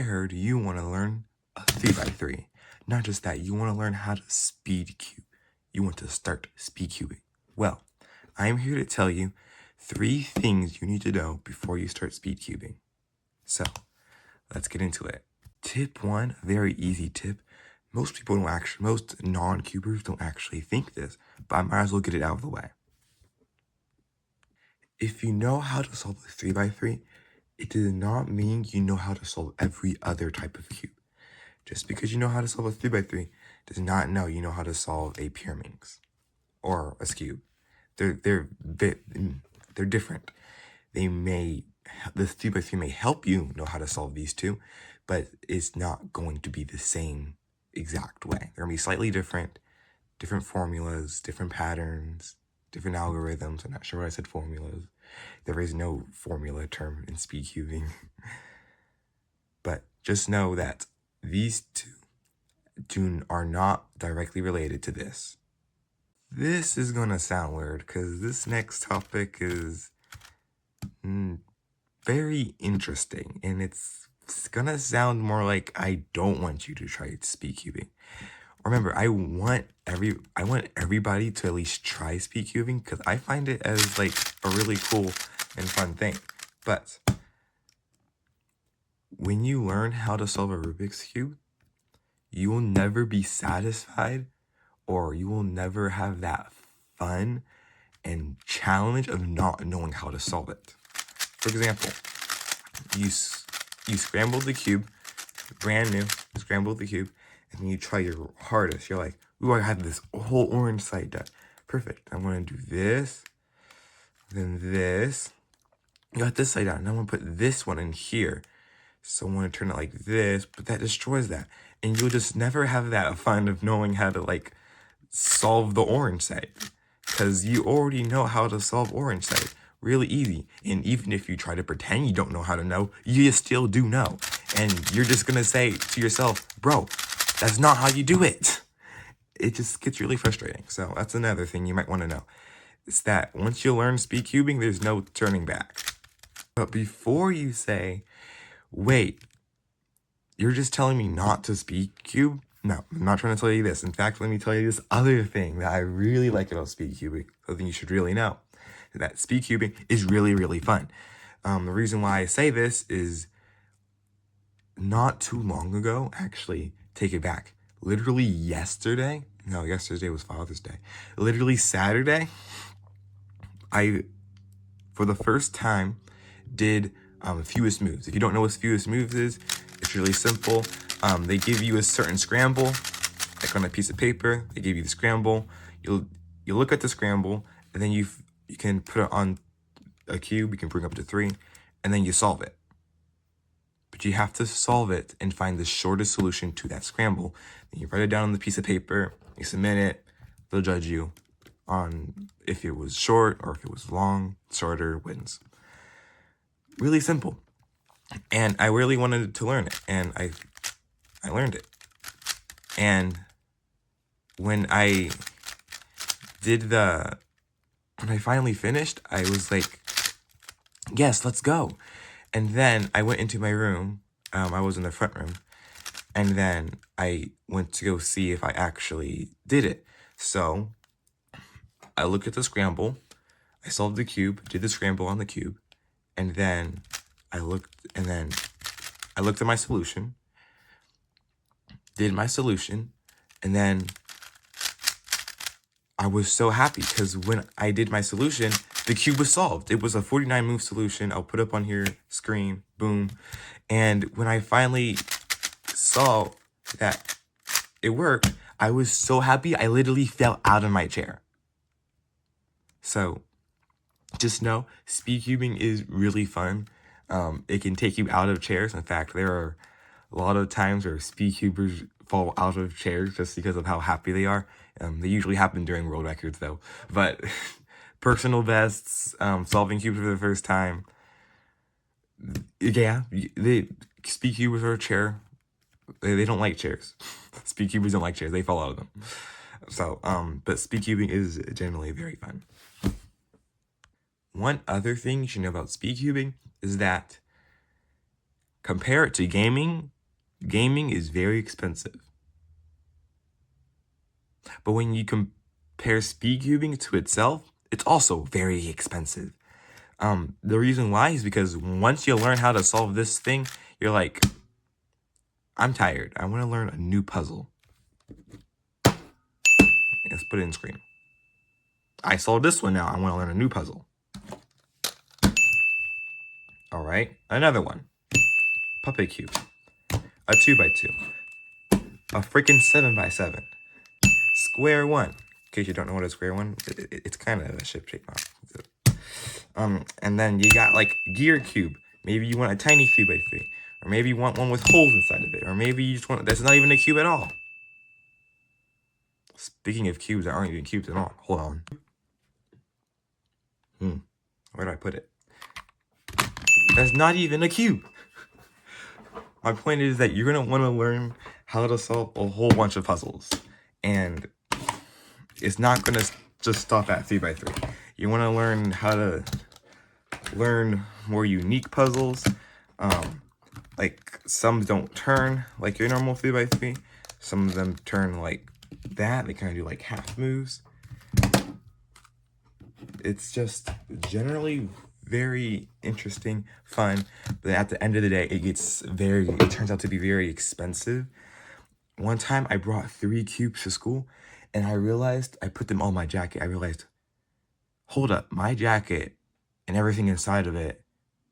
heard you want to learn a 3x3. Not just that, you want to learn how to speed cube. You want to start speed cubing. Well, I'm here to tell you 3 things you need to know before you start speed cubing. So, let's get into it. Tip 1, very easy tip. Most non-cubers don't actually think this, but I might as well get it out of the way. If you know how to solve a 3x3, it does not mean you know how to solve every other type of cube. Just because you know how to solve a 3x3 does not know you know how to solve a pyraminx or a cube. They're different. The 3x3 may help you know how to solve these two, but it's not going to be the same exact way. They're gonna be slightly different formulas, different patterns, different algorithms. I'm not sure why I said formulas. There is no formula term in speed cubing. But just know that these two are not directly related to this. This is gonna sound weird because this next topic is very interesting, and it's gonna sound more like I don't want you to try speed cubing. Remember, I want everybody to at least try speed cubing because I find it as like a really cool and fun thing. But when you learn how to solve a Rubik's Cube, you will never be satisfied, or you will never have that fun and challenge of not knowing how to solve it. For example, you scrambled the cube, brand new, scrambled the cube, and then you try your hardest. You're like, ooh, I have this whole orange side done. Perfect. I'm gonna do this, then this. You got this side down, and I'm gonna put this one in here. So I'm gonna turn it like this, but that destroys that. And you'll just never have that fun of knowing how to like solve the orange side. Because you already know how to solve orange side. Really easy. And even if you try to pretend you don't know how to know, you still do know. And you're just gonna say to yourself, bro, that's not how you do it. It just gets really frustrating. So that's another thing you might want to know. It's that once you learn speed cubing, there's no turning back. But before you say, wait, you're just telling me not to speed cube? No, I'm not trying to tell you this. In fact, let me tell you this other thing that I really like about speed cubing, something you should really know, that speed cubing is really, really fun. The reason why I say this is not too long ago, actually, take it back. Literally yesterday was Father's Day. Literally Saturday, I, for the first time, did fewest moves. If you don't know what fewest moves is, it's really simple. They give you a certain scramble, like on a piece of paper. They give you the scramble. You look at the scramble, and then you can put it on a cube. You can bring up to 3, and then you solve it. But you have to solve it and find the shortest solution to that scramble. Then you write it down on the piece of paper. You submit it. They'll judge you on if it was short or if it was long. Shorter wins. Really simple. And I really wanted to learn it, and I learned it. And when I finally finished, I was like, yes, let's go. And then I went into my room. I was in the front room, and then I went to go see if I actually did it. So I looked at the scramble, I solved the cube, did the scramble on the cube, and then I looked at my solution, did my solution, and then I was so happy because when I did my solution, the cube was solved. It was a 49 move solution. I'll put up on here, screen, boom. And when I finally saw that it worked, I was so happy I literally fell out of my chair. So just know, speed cubing is really fun. It can take you out of chairs. In fact, there are a lot of times where speed cubers fall out of chairs just because of how happy they are. They usually happen during world records though. But personal bests, solving cubes for the first time. Yeah, speed cubers are a chair. They don't like chairs. Speed cubers don't like chairs. They fall out of them. So, but speed cubing is generally very fun. One other thing you should know about speed cubing is that Compare it to gaming. Gaming is very expensive. But when you compare speed cubing to itself, it's also very expensive. The reason why is because once you learn how to solve this thing, you're like, I'm tired. I want to learn a new puzzle. Let's put it in screen. I solved this one now. I want to learn a new puzzle. All right, another one. Puppet cube. A 2x2. A freaking 7x7. Square one. In case you don't know what a square one, it's kind of a shape model. And then you got like gear cube. Maybe you want a tiny 3x3. Or maybe you want one with holes inside of it. Or maybe you just want, that's not even a cube at all. Speaking of cubes that aren't even cubes at all. Hold on. Where do I put it? That's not even a cube. My point is that you're going to want to learn how to solve a whole bunch of puzzles. And it's not going to just stop at 3x3. You want to learn how to learn more unique puzzles. Like some don't turn like your normal 3x3. Some of them turn like that. They kind of do like half moves. It's just generally very interesting, fun, but at the end of the day, it turns out to be very expensive. One time I brought 3 cubes to school and I realized, I put them on my jacket. I realized, hold up, my jacket and everything inside of it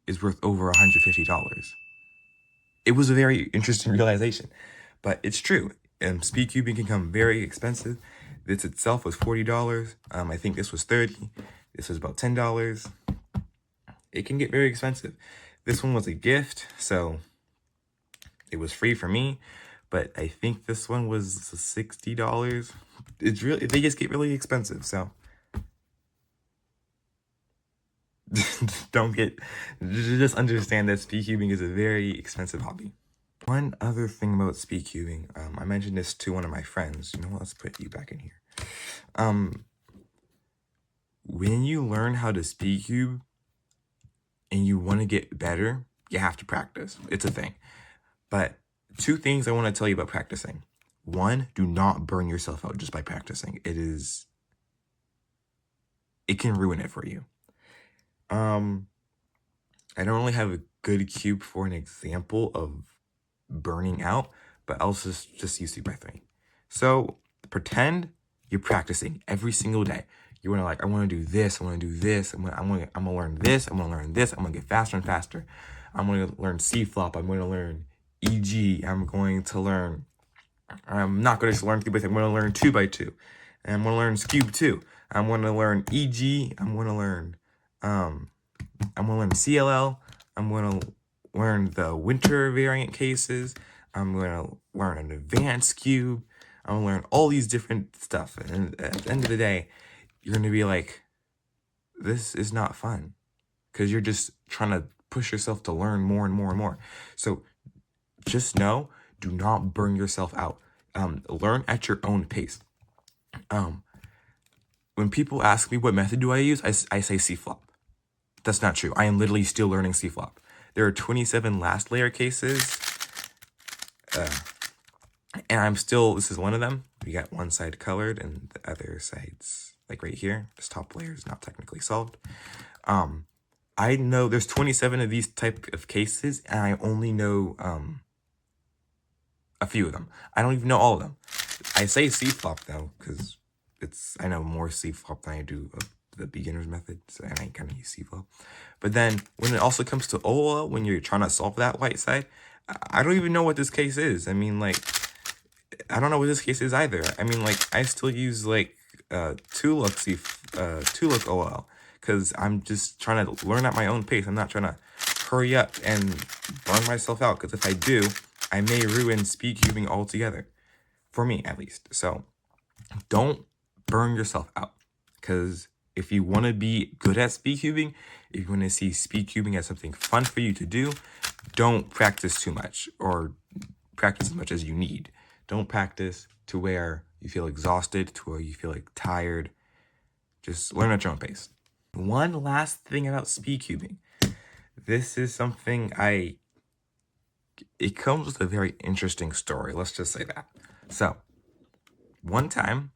is worth over $150. It was a very interesting realization, but it's true. Speed cubing can become very expensive. This itself was $40. I think this was $30. This was about $10. It can get very expensive. This one was a gift, so it was free for me, but I think this one was $60. They just get really expensive, so just understand that speed cubing is a very expensive hobby. One other thing about speed cubing, I mentioned this to one of my friends. You know what? Let's put you back in here. When you learn how to speed cube and you want to get better, you have to practice. It's a thing. But 2 things I want to tell you about practicing. 1, do not burn yourself out just by practicing. It can ruin it for you. I don't really have a good cube for an example of burning out, but I'll just use 3x3. So pretend you're practicing every single day. You want to I want to do this. I want to do this. I'm gonna learn this. I'm gonna learn this. I'm gonna get faster and faster. I'm gonna learn C flop. I'm gonna learn EG. I'm not gonna just learn 3x3. I'm gonna learn 2x2. And I'm gonna learn cube 2. I'm gonna learn EG. I'm gonna learn CLL. I'm gonna learn the winter variant cases. I'm gonna learn an advanced cube. I'm gonna learn all these different stuff. And at the end of the day, you're gonna be like, this is not fun. Because you're just trying to push yourself to learn more and more and more. So just know, do not burn yourself out. Learn at your own pace. When people ask me what method do I use, I say C flop. That's not true. I am literally still learning C flop. There are 27 last layer cases. And this is one of them. We got one side colored and the other side's like right here. This top layer is not technically solved. I know there's 27 of these type of cases, and I only know a few of them. I don't even know all of them. I say C flop though, because I know more C flop than I do of the beginner's method, and I kind of use C flop. But then when it also comes to OLL, when you're trying to solve that white side, I don't even know what this case is. I mean, I don't know what this case is either. I mean, I still use 2-look OLL, because I'm just trying to learn at my own pace. I'm not trying to hurry up and burn myself out, because if I do, I may ruin speed cubing altogether, for me at least. So don't burn yourself out, because if you want to be good at speed cubing, if you want to see speed cubing as something fun for you to do, don't practice too much, or practice as much as you need. Don't practice to where you feel exhausted, to where you feel tired. Just learn at your own pace. One last thing about speed cubing. This is something I it comes with a very interesting story. Let's just say that. So one time,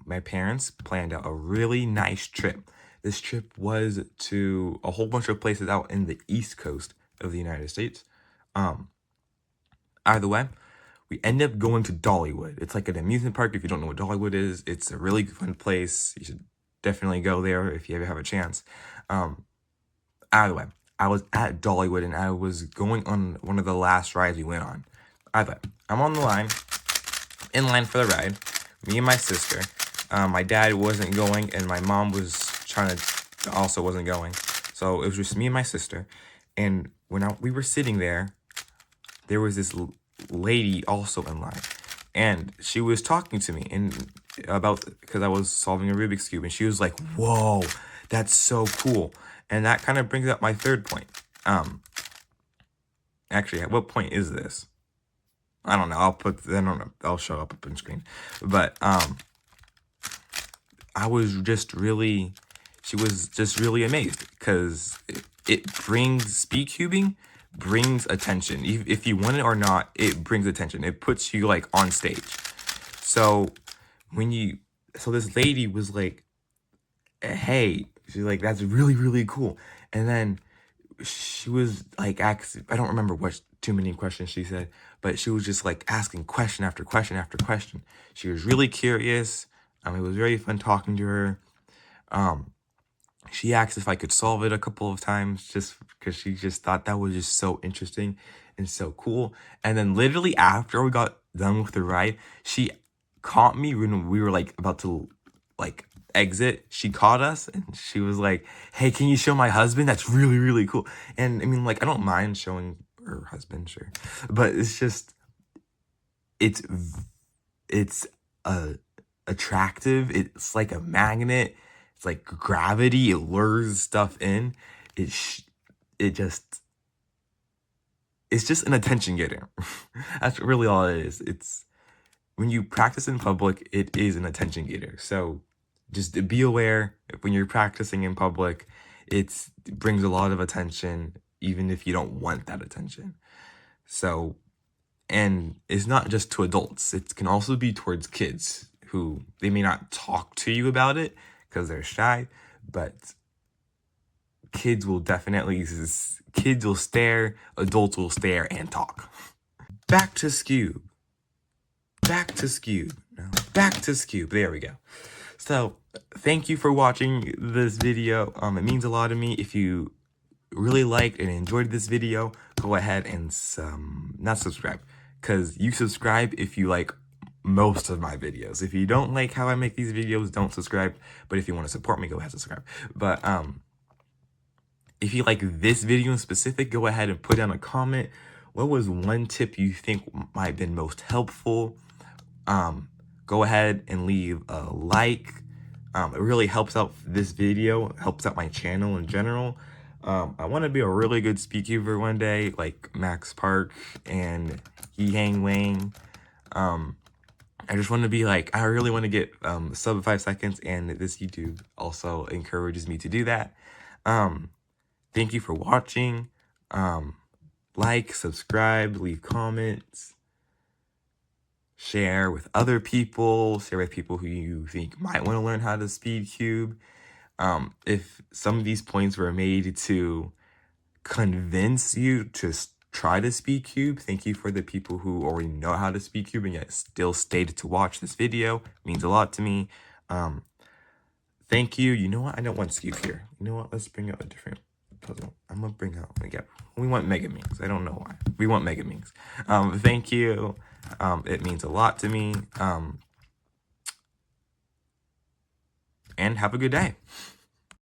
my parents planned out a really nice trip. This trip was to a whole bunch of places out in the East Coast of the United States. Um, Either way, we ended up going to Dollywood. It's like an amusement park. If you don't know what Dollywood is, it's a really fun place. You should definitely go there if you ever have a chance. Either way, I was at Dollywood and I was going on one of the last rides we went on. Either way, I'm on the line, in line for the ride. Me and my sister. My dad wasn't going, and my mom also wasn't going. So it was just me and my sister. And when we were sitting there, there was this lady also in line, and she was talking to me because I was solving a Rubik's Cube, and she was like, "Whoa, that's so cool." And that kind of brings up my third point. Actually, at what point is this? I don't know. I'll show up on screen. But she was just really amazed because it brings speed cubing brings attention. If you want it or not, it brings attention. It puts you like on stage. So this lady was like, "Hey," she's like, "That's really, really cool." And then she was like, I don't remember what too many questions she said, but she was just like asking question after question after question. She was really curious. It was very fun talking to her. She asked if I could solve it a couple of times just because she just thought that was just so interesting and so cool. And then literally after we got done with the ride, she caught me when we were like about to like exit. She caught us and she was like, "Hey, can you show my husband? That's really, really cool." And I mean, like, I don't mind showing her husband, sure, but it's just it's attractive. It's like a magnet. It's like gravity. It lures stuff in. It's just an attention getter. That's really all it is. It's when you practice in public, it is an attention getter. So just be aware when you're practicing in public, it brings a lot of attention, even if you don't want that attention. So, and it's not just to adults. It can also be towards kids who they may not talk to you about it because they're shy, but kids will stare, adults will stare and talk. Back to Scoob. There we go. So thank you for watching this video. It means a lot to me. If you really liked and enjoyed this video, go ahead and not subscribe, because you subscribe if you like most of my videos. If you don't like how I make these videos, don't subscribe. But if you want to support me, go ahead and subscribe. But if you like this video in specific, go ahead and put down a comment. What was one tip you think might have been most helpful? Go ahead and leave a like. It really helps out this video, helps out my channel in general. I want to be a really good speedcuber one day, like Max Park and Yang Wang. I just want to be like, I really want to get sub 5 seconds, and this YouTube also encourages me to do that. Thank you for watching. Like, subscribe, leave comments, share with other people, share with people who you think might want to learn how to speed cube. If some of these points were made to convince you to try to speed cube, thank you for the people who already know how to speed cube and yet still stayed to watch this video. It means a lot to me. Thank you. You know what? I don't want Scoob here. You know what? Let's bring out a different puzzle. I'm gonna bring out we want Megaminx. I don't know why. We want Megaminx. Thank you. It means a lot to me. And have a good day.